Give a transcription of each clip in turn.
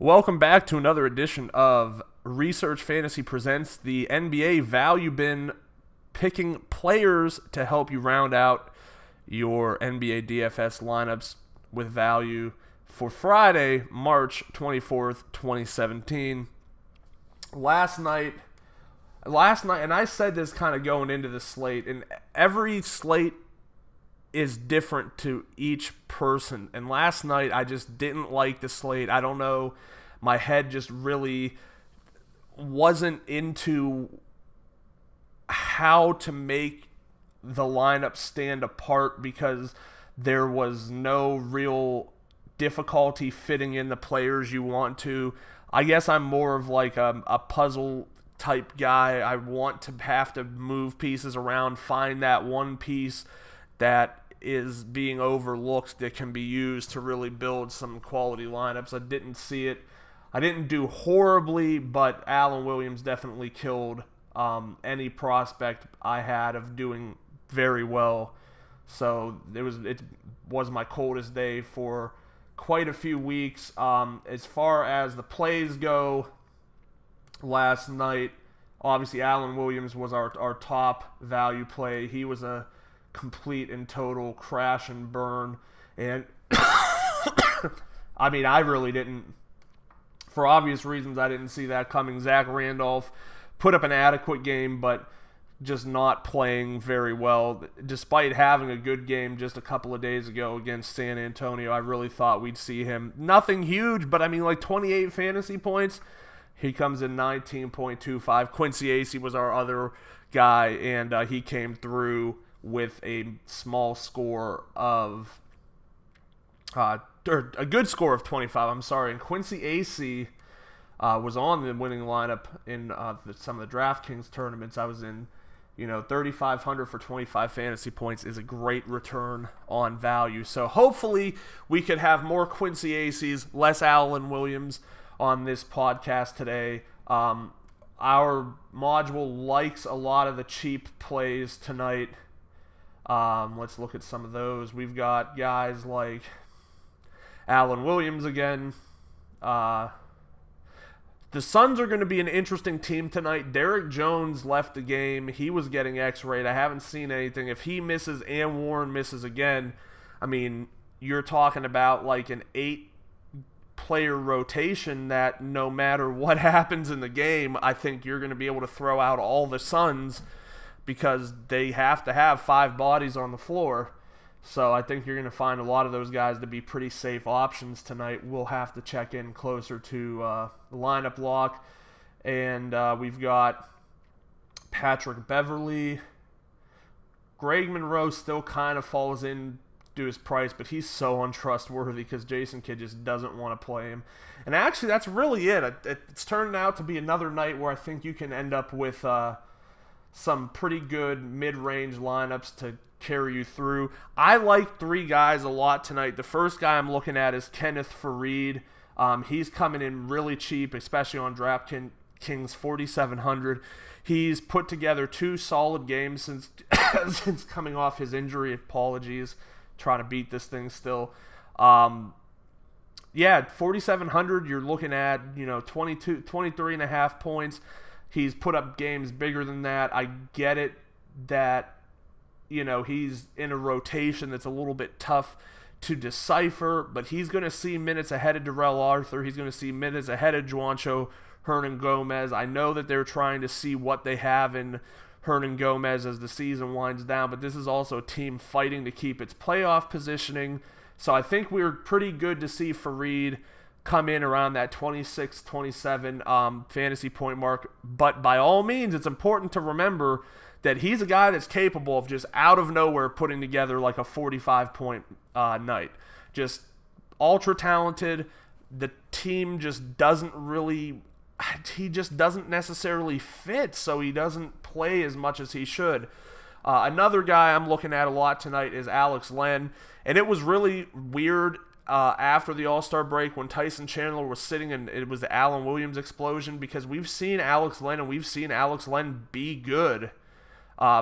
Welcome back to another edition of Research Fantasy Presents the NBA Value Bin, picking players to help you round out your NBA DFS lineups with value for Friday, March 24th, 2017. Last night, and I said this kind of going into the slate, and every slate is different to each person. And last night, I just didn't like the slate. I don't know. My head just really wasn't into how to make the lineup stand apart because there was no real difficulty fitting in the players you want to. I guess I'm more of like a puzzle type guy. I want to have to move pieces around, find that one piece that is being overlooked that can be used to really build some quality lineups. I didn't see it. I didn't do horribly, but Allen Williams definitely killed any prospect I had of doing very well. So it was my coldest day for quite a few weeks. As far as the plays go, last night, obviously Allen Williams was our top value play. He was a complete and total crash and burn. And I mean, I really didn't, for obvious reasons, I didn't see that coming. Zach Randolph put up an adequate game, but just not playing very well. Despite having a good game just a couple of days ago against San Antonio, I really thought we'd see him. Nothing huge, but I mean, like 28 fantasy points. He comes in 19.25. Quincy Acey was our other guy, and he came through with a small score of a good score of 25, I'm sorry. And Quincy Acey was on the winning lineup in some of the DraftKings tournaments I was in. 3,500 for 25 fantasy points is a great return on value. So hopefully we could have more Quincy Aceys, less Allen Williams on this podcast today. Our module likes a lot of the cheap plays tonight. Let's look at some of those. We've got guys like Allen Williams again. The Suns are going to be an interesting team tonight. Derrick Jones left the game. He was getting X-rayed. I haven't seen anything. If he misses and Warren misses again, I mean, you're talking about like an 8-player rotation that no matter what happens in the game, I think you're going to be able to throw out all the Suns because they have to have 5 bodies on the floor. So I think you're going to find a lot of those guys to be pretty safe options tonight. We'll have to check in closer to the lineup lock. And we've got Patrick Beverley. Greg Monroe still kind of falls into his price, but he's so untrustworthy because Jason Kidd just doesn't want to play him. And actually, that's really it. It's turned out to be another night where I think you can end up with some pretty good mid-range lineups to carry you through. I like 3 guys a lot tonight. The first guy I'm looking at is Kenneth Faried. He's coming in really cheap, especially on DraftKings, 4,700. He's put together 2 solid games since since coming off his injury. Apologies, trying to beat this thing still. 4,700. You're looking at 23 and a half points. He's put up games bigger than that. I get it that he's in a rotation that's a little bit tough to decipher, but he's going to see minutes ahead of Darrell Arthur. He's going to see minutes ahead of Juancho Hernan-Gomez. I know that they're trying to see what they have in Hernan-Gomez as the season winds down, but this is also a team fighting to keep its playoff positioning. So I think we're pretty good to see Faried come in around that 26, 27 fantasy point mark. But by all means, it's important to remember that he's a guy that's capable of just out of nowhere putting together like a 45-point night. Just ultra talented. The team just doesn't necessarily fit, so he doesn't play as much as he should. Another guy I'm looking at a lot tonight is Alex Len, and it was really weird after the All-Star break when Tyson Chandler was sitting and it was the Allen Williams explosion, because we've seen Alex Len and we've seen Alex Len be good.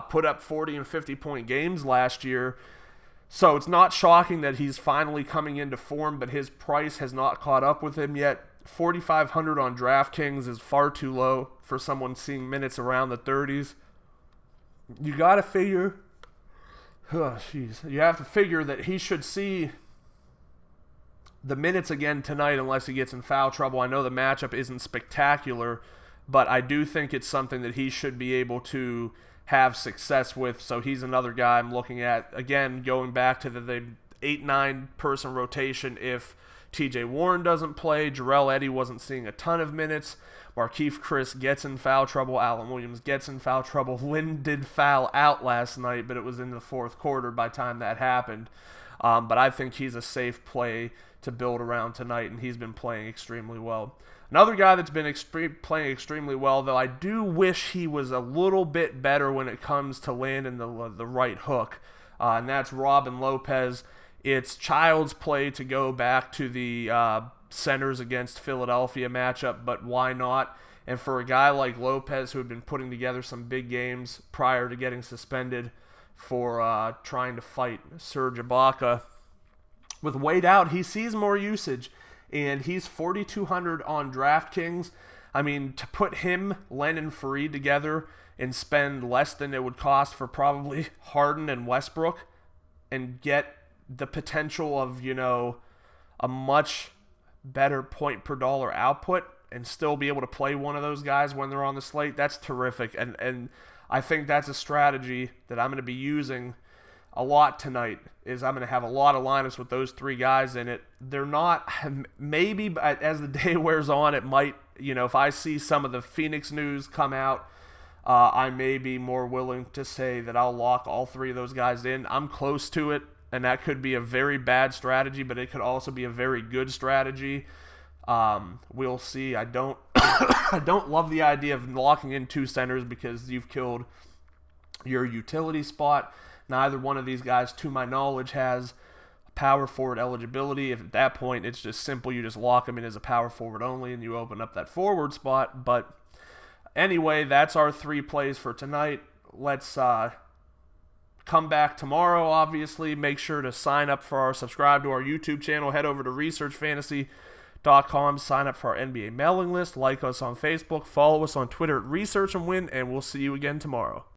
Put up 40 and 50-point games last year. So it's not shocking that he's finally coming into form, but his price has not caught up with him yet. 4,500 on DraftKings is far too low for someone seeing minutes around the 30s. You got to figure, you have to figure that he should see the minutes again tonight unless he gets in foul trouble. I know the matchup isn't spectacular, but I do think it's something that he should be able to have success with. So he's another guy I'm looking at. Again, going back to the 8-9 person rotation if TJ Warren doesn't play. Jarrell Eddy wasn't seeing a ton of minutes. Markieff Chris gets in foul trouble. Allen Williams gets in foul trouble. Lynn did foul out last night, but it was in the fourth quarter by the time that happened. But I think he's a safe play to build around tonight, and he's been playing extremely well. Another guy that's been playing extremely well, though I do wish he was a little bit better when it comes to landing the right hook, and that's Robin Lopez. It's child's play to go back to the Centers against Philadelphia matchup, but why not? And for a guy like Lopez, who had been putting together some big games prior to getting suspended for trying to fight Serge Ibaka, with Wade out, he sees more usage, and he's 4,200 on DraftKings. I mean, to put him, Len and Faried together and spend less than it would cost for probably Harden and Westbrook and get the potential of, a much better point per dollar output and still be able to play one of those guys when they're on the slate, that's terrific. And I think that's a strategy that I'm going to be using a lot tonight. Is I'm going to have a lot of lineups with those three guys in it. They're not, maybe as the day wears on, it might, if I see some of the Phoenix news come out, I may be more willing to say that I'll lock all three of those guys in. I'm close to it, and that could be a very bad strategy, but it could also be a very good strategy. We'll see. I don't I don't love the idea of locking in two centers because you've killed your utility spot. Neither one of these guys, to my knowledge, has power forward eligibility. If at that point it's just simple, you just lock them in as a power forward only and you open up that forward spot. But anyway, that's our three plays for tonight. Let's come back tomorrow, obviously. Make sure to subscribe to our YouTube channel. Head over to researchfantasy.com. Sign up for our NBA mailing list. Like us on Facebook. Follow us on Twitter at Research and Win, and we'll see you again tomorrow.